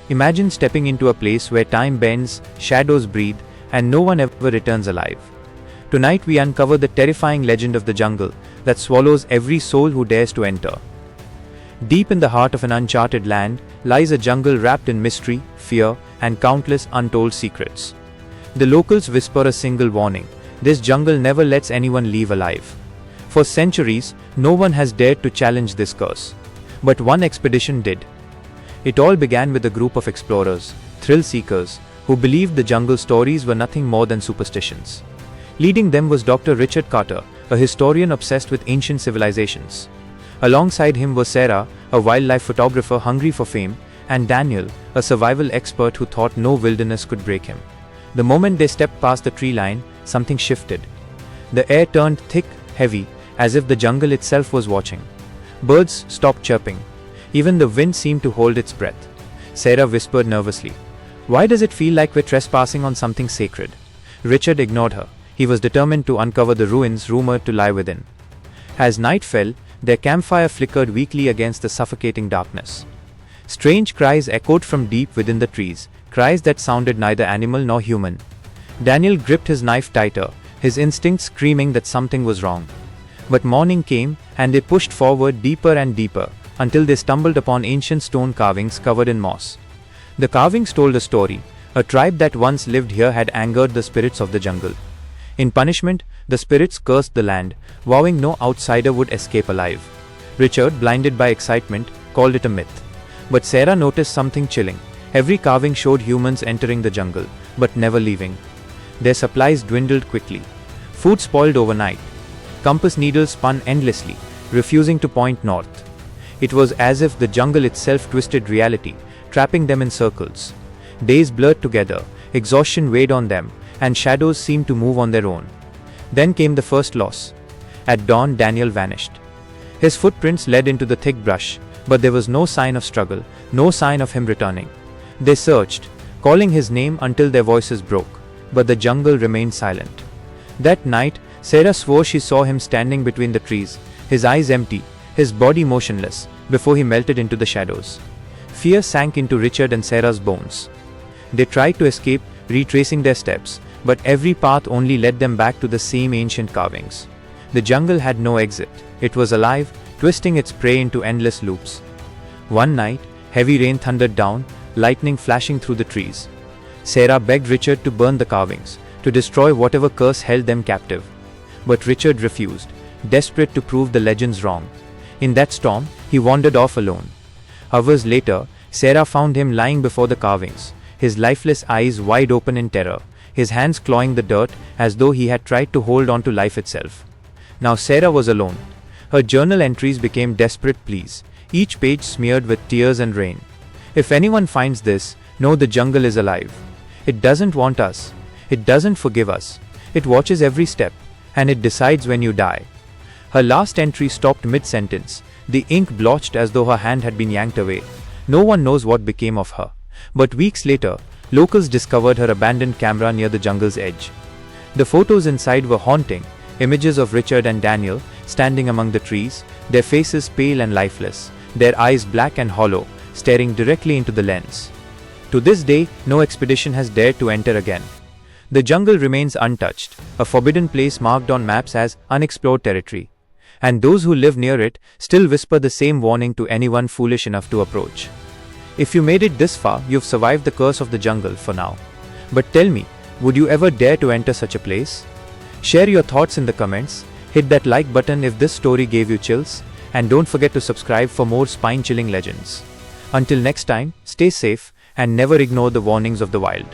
Imagine stepping into a place where time bends, shadows breathe, and no one ever returns alive. Tonight we uncover the terrifying legend of the jungle that swallows every soul who dares to enter. Deep in the heart of an uncharted land lies a jungle wrapped in mystery, fear, and countless untold secrets. The locals whisper a single warning: this jungle never lets anyone leave alive. For centuries, no one has dared to challenge this curse. But one expedition did. It all began with a group of explorers, thrill seekers, who believed the jungle stories were nothing more than superstitions. Leading them was Dr. Richard Carter, a historian obsessed with ancient civilizations. Alongside him was Sarah, a wildlife photographer hungry for fame, and Daniel, a survival expert who thought no wilderness could break him. The moment they stepped past the tree line, something shifted. The air turned thick, heavy, as if the jungle itself was watching. Birds stopped chirping. Even the wind seemed to hold its breath. Sarah whispered nervously, "Why does it feel like we're trespassing on something sacred?" Richard ignored her. He was determined to uncover the ruins rumored to lie within. As night fell, their campfire flickered weakly against the suffocating darkness. Strange cries echoed from deep within the trees, cries that sounded neither animal nor human. Daniel gripped his knife tighter, his instincts screaming that something was wrong. But morning came, and they pushed forward deeper and deeper, until they stumbled upon ancient stone carvings covered in moss. The carvings told a story. A tribe that once lived here had angered the spirits of the jungle. In punishment, the spirits cursed the land, vowing no outsider would escape alive. Richard, blinded by excitement, called it a myth. But Sarah noticed something chilling. Every carving showed humans entering the jungle, but never leaving. Their supplies dwindled quickly. Food spoiled overnight. Compass needles spun endlessly, refusing to point north. It was as if the jungle itself twisted reality, trapping them in circles. Days blurred together, exhaustion weighed on them, and shadows seemed to move on their own. Then came the first loss. At dawn, Daniel vanished. His footprints led into the thick brush, but there was no sign of struggle, no sign of him returning. They searched, calling his name until their voices broke, but the jungle remained silent. That night, Sarah swore she saw him standing between the trees, his eyes empty, his body motionless, before he melted into the shadows. Fear sank into Richard and Sarah's bones. They tried to escape, retracing their steps, but every path only led them back to the same ancient carvings. The jungle had no exit. It was alive, twisting its prey into endless loops. One night, heavy rain thundered down, lightning flashing through the trees. Sarah begged Richard to burn the carvings, to destroy whatever curse held them captive. But Richard refused, desperate to prove the legends wrong. In that storm, he wandered off alone. Hours later, Sarah found him lying before the carvings, his lifeless eyes wide open in terror, his hands clawing the dirt as though he had tried to hold on to life itself. Now Sarah was alone. Her journal entries became desperate pleas, each page smeared with tears and rain. "If anyone finds this, know the jungle is alive. It doesn't want us. It doesn't forgive us. It watches every step, and it decides when you die." Her last entry stopped mid-sentence, the ink blotched as though her hand had been yanked away. No one knows what became of her. But weeks later, locals discovered her abandoned camera near the jungle's edge. The photos inside were haunting, images of Richard and Daniel standing among the trees, their faces pale and lifeless, their eyes black and hollow, staring directly into the lens. To this day, no expedition has dared to enter again. The jungle remains untouched, a forbidden place marked on maps as unexplored territory. And those who live near it still whisper the same warning to anyone foolish enough to approach. If you made it this far, you've survived the curse of the jungle for now. But tell me, would you ever dare to enter such a place? Share your thoughts in the comments, hit that like button if this story gave you chills, and don't forget to subscribe for more spine-chilling legends. Until next time, stay safe, and never ignore the warnings of the wild.